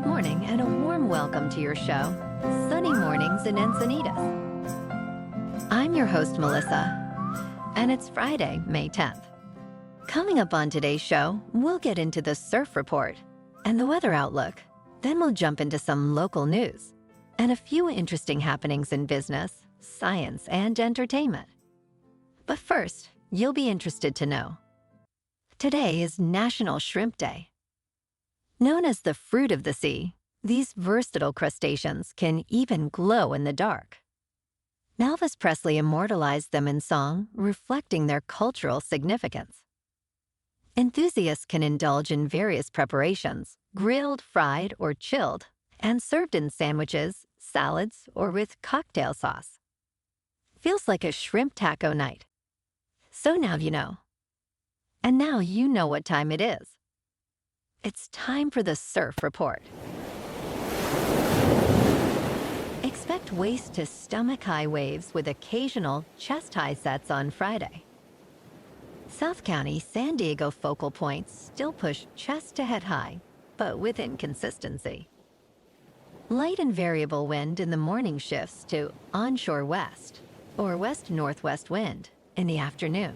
Good morning and a warm welcome to your show, Sunny Mornings in Encinitas. I'm your host, Melissa, and it's Friday, May 10th. Coming up on today's show, we'll get into the surf report and the weather outlook. Then we'll jump into some local news and a few interesting happenings in business, science, and entertainment. But first, you'll be interested to know, today is National Shrimp Day. Known as the fruit of the sea, these versatile crustaceans can even glow in the dark. Elvis Presley immortalized them in song, reflecting their cultural significance. Enthusiasts can indulge in various preparations, grilled, fried, or chilled, and served in sandwiches, salads, or with cocktail sauce. Feels like a shrimp taco night. So now you know. And now you know what time it is. It's time for the surf report. Expect waist to stomach high waves with occasional chest high sets on Friday. South County, San Diego focal points still push chest to head high, but with inconsistency. Light and variable wind in the morning shifts to onshore west or west-northwest wind in the afternoon.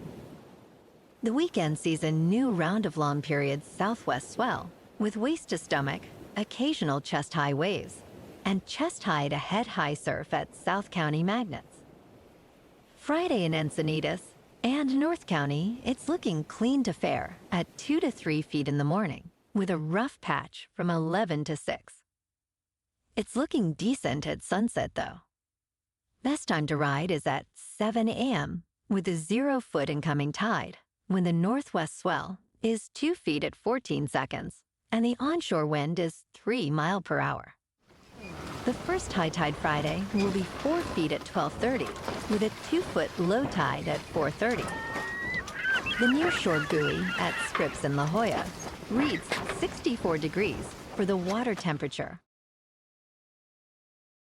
The weekend sees a new round of long period southwest swell with waist to stomach, occasional chest high waves, and chest high to head high surf at South County Magnets. Friday in Encinitas and North County, it's looking clean to fair at 2 to 3 feet in the morning with a rough patch from 11 to 6. It's looking decent at sunset though. Best time to ride is at 7 a.m. with a 0-foot incoming tide, when the northwest swell is 2 feet at 14 seconds and the onshore wind is 3 miles per hour. The first high tide Friday will be 4 feet at 12:30 with a 2-foot low tide at 4:30. The nearshore buoy at Scripps in La Jolla reads 64 degrees for the water temperature.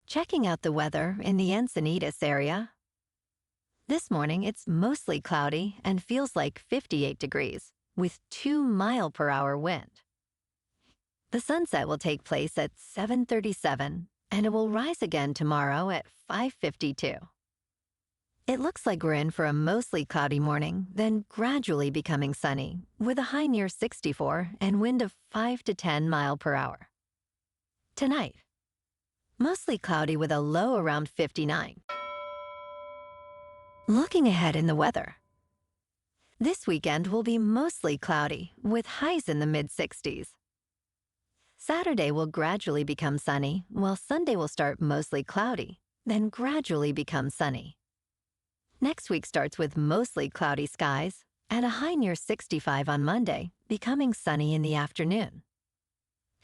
Checking out the weather in the Encinitas area. This morning, it's mostly cloudy and feels like 58 degrees with 2 miles per hour wind. The sunset will take place at 7:37 and it will rise again tomorrow at 5:52. It looks like we're in for a mostly cloudy morning, then gradually becoming sunny with a high near 64 and wind of 5 to 10 miles per hour. Tonight, mostly cloudy with a low around 59. Looking ahead in the weather. This weekend will be mostly cloudy with highs in the mid-60s. Saturday will gradually become sunny, while Sunday will start mostly cloudy, then gradually become sunny. Next week starts with mostly cloudy skies and a high near 65 on Monday, becoming sunny in the afternoon.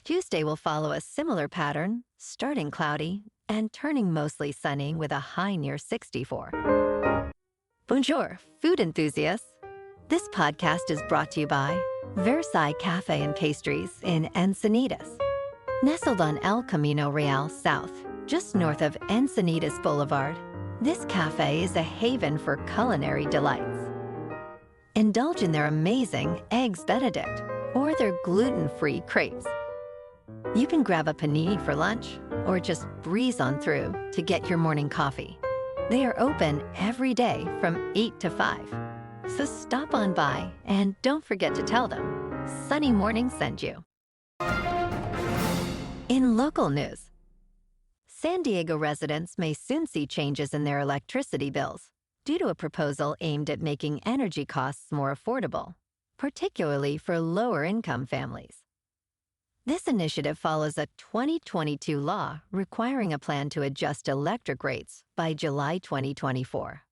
Tuesday will follow a similar pattern, starting cloudy and turning mostly sunny with a high near 64. Bonjour, food enthusiasts. This podcast is brought to you by Versailles Cafe and Pastries in Encinitas. Nestled on El Camino Real South, just north of Encinitas Boulevard, this cafe is a haven for culinary delights. Indulge in their amazing Eggs Benedict or their gluten-free crepes. You can grab a panini for lunch or just breeze on through to get your morning coffee. They are open every day from 8 to 5. So stop on by and don't forget to tell them Sunny Morning sent you. In local news, San Diego residents may soon see changes in their electricity bills due to a proposal aimed at making energy costs more affordable, particularly for lower-income families. This initiative follows a 2022 law requiring a plan to adjust electric rates by July 2024.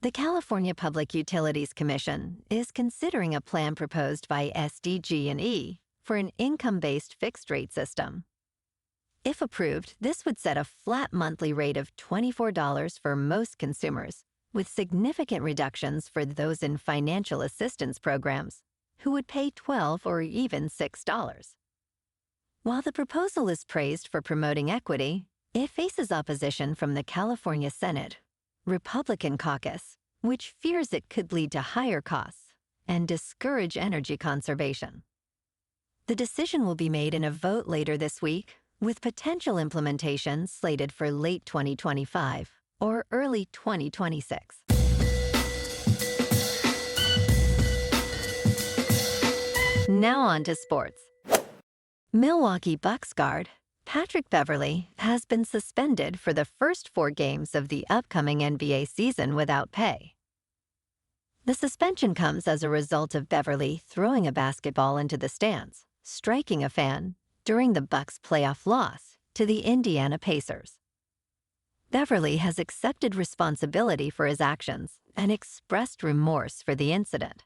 The California Public Utilities Commission is considering a plan proposed by SDG&E for an income-based fixed-rate system. If approved, this would set a flat monthly rate of $24 for most consumers, with significant reductions for those in financial assistance programs, who would pay $12 or even $6. While the proposal is praised for promoting equity, it faces opposition from the California Senate Republican caucus, which fears it could lead to higher costs and discourage energy conservation. The decision will be made in a vote later this week, with potential implementation slated for late 2025 or early 2026. Now on to sports. Milwaukee Bucks guard Patrick Beverley has been suspended for the first 4 games of the upcoming NBA season without pay. The suspension comes as a result of Beverley throwing a basketball into the stands, striking a fan, during the Bucks' playoff loss to the Indiana Pacers. Beverley has accepted responsibility for his actions and expressed remorse for the incident.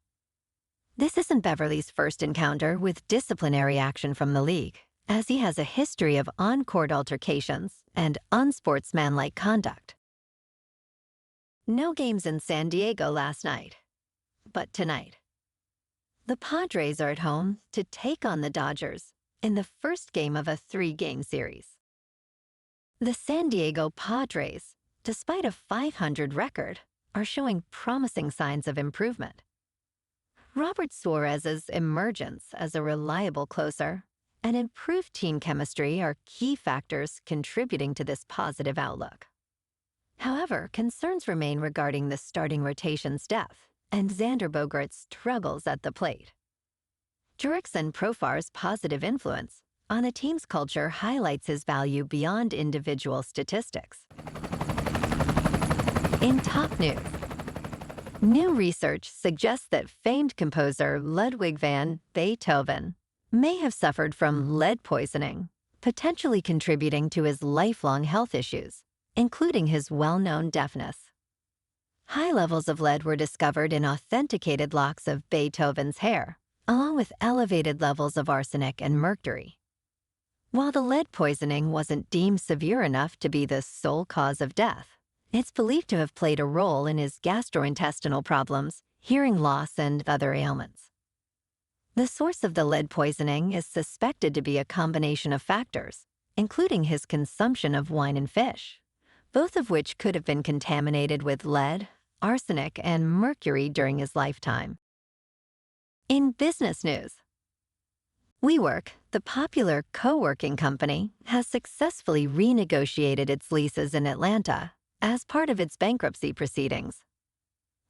This isn't Beverley's first encounter with disciplinary action from the league, as he has a history of on-court altercations and unsportsmanlike conduct. No games in San Diego last night, but tonight. The Padres are at home to take on the Dodgers in the first game of a 3-game series. The San Diego Padres, despite a .500 record, are showing promising signs of improvement. Robert Suarez's emergence as a reliable closer and improved team chemistry are key factors contributing to this positive outlook. However, concerns remain regarding the starting rotation's depth and Xander Bogaerts' struggles at the plate. Jurickson Profar's positive influence on the team's culture highlights his value beyond individual statistics. In top news, new research suggests that famed composer Ludwig van Beethoven may have suffered from lead poisoning, potentially contributing to his lifelong health issues, including his well-known deafness. High levels of lead were discovered in authenticated locks of Beethoven's hair, along with elevated levels of arsenic and mercury. While the lead poisoning wasn't deemed severe enough to be the sole cause of death, it's believed to have played a role in his gastrointestinal problems, hearing loss, and other ailments. The source of the lead poisoning is suspected to be a combination of factors, including his consumption of wine and fish, both of which could have been contaminated with lead, arsenic, and mercury during his lifetime. In business news, WeWork, the popular co-working company, has successfully renegotiated its leases in Atlanta as part of its bankruptcy proceedings.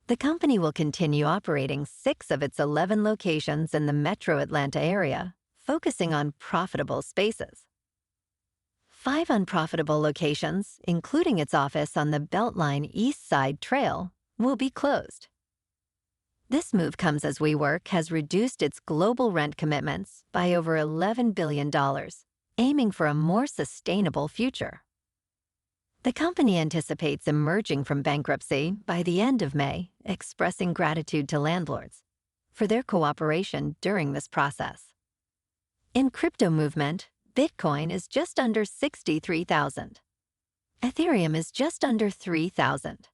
The company will continue operating 6 of its 11 locations in the metro Atlanta area, focusing on profitable spaces. 5 unprofitable locations, including its office on the Beltline East Side Trail, will be closed. This move comes as WeWork has reduced its global rent commitments by over $11 billion, aiming for a more sustainable future. The company anticipates emerging from bankruptcy by the end of May, expressing gratitude to landlords for their cooperation during this process. In crypto movement, Bitcoin is just under 63,000. Ethereum is just under 3,000.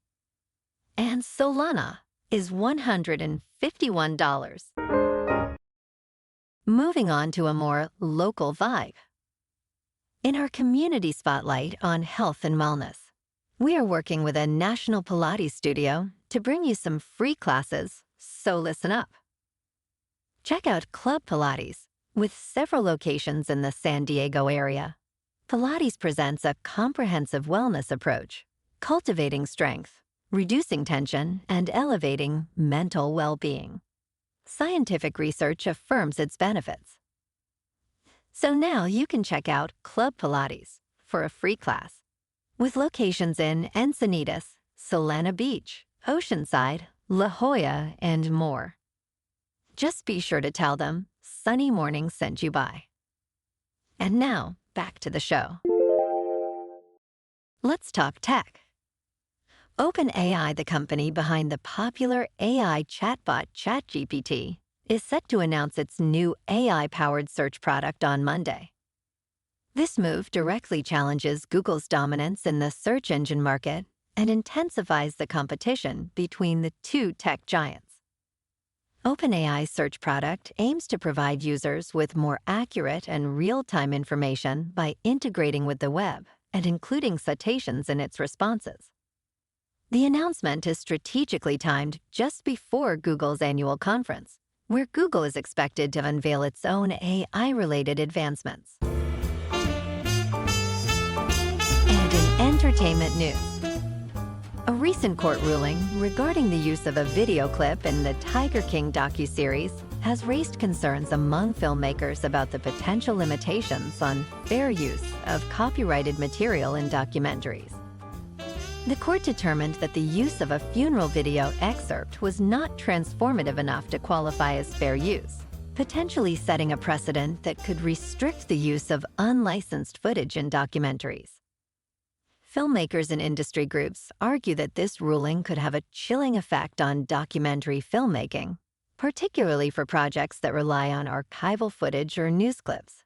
And Solana is $151. Moving on to a more local vibe. In our community spotlight on health and wellness, we are working with a national Pilates studio to bring you some free classes, so listen up. Check out Club Pilates, with several locations in the San Diego area. Pilates presents a comprehensive wellness approach, cultivating strength, reducing tension, and elevating mental well-being. Scientific research affirms its benefits. So now you can check out Club Pilates for a free class, with locations in Encinitas, Solana Beach, Oceanside, La Jolla, and more. Just be sure to tell them Sunny Morning sent you by. And now, back to the show. Let's talk tech. OpenAI, the company behind the popular AI chatbot ChatGPT, is set to announce its new AI-powered search product on Monday. This move directly challenges Google's dominance in the search engine market and intensifies the competition between the 2 tech giants. OpenAI's search product aims to provide users with more accurate and real-time information by integrating with the web and including citations in its responses. The announcement is strategically timed just before Google's annual conference, where Google is expected to unveil its own AI-related advancements. And in entertainment news, a recent court ruling regarding the use of a video clip in the Tiger King docuseries has raised concerns among filmmakers about the potential limitations on fair use of copyrighted material in documentaries. The court determined that the use of a funeral video excerpt was not transformative enough to qualify as fair use, potentially setting a precedent that could restrict the use of unlicensed footage in documentaries. Filmmakers and industry groups argue that this ruling could have a chilling effect on documentary filmmaking, particularly for projects that rely on archival footage or news clips.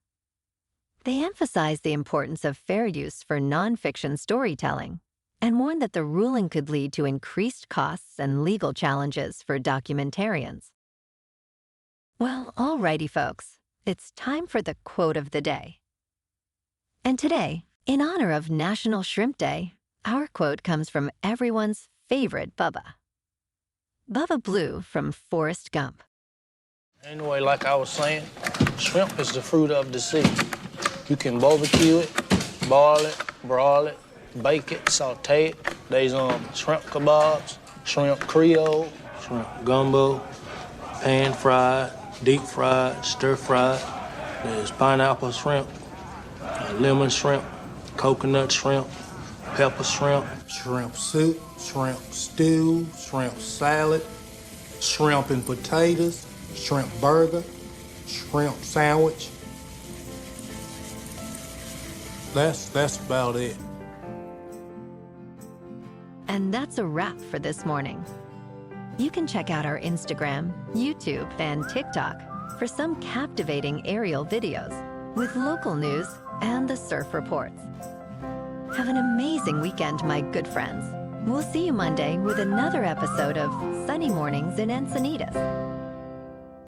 They emphasize the importance of fair use for nonfiction storytelling and warn that the ruling could lead to increased costs and legal challenges for documentarians. Well, alrighty, folks, it's time for the quote of the day. And today, in honor of National Shrimp Day, our quote comes from everyone's favorite Bubba. Bubba Blue from Forrest Gump. Anyway, like I was saying, shrimp is the fruit of the sea. You can barbecue it, boil it, broil it, bake it, saute it. There's shrimp kebabs, shrimp creole, shrimp gumbo, pan fried, deep fried, stir fried. There's pineapple shrimp, lemon shrimp, coconut shrimp, pepper shrimp, shrimp soup, shrimp stew, shrimp salad, shrimp and potatoes, shrimp burger, shrimp sandwich. That's about it. And that's a wrap for this morning. You can check out our Instagram, YouTube, and TikTok for some captivating aerial videos with local news and the surf reports. Have an amazing weekend, my good friends. We'll see you Monday with another episode of Sunny Mornings in Encinitas.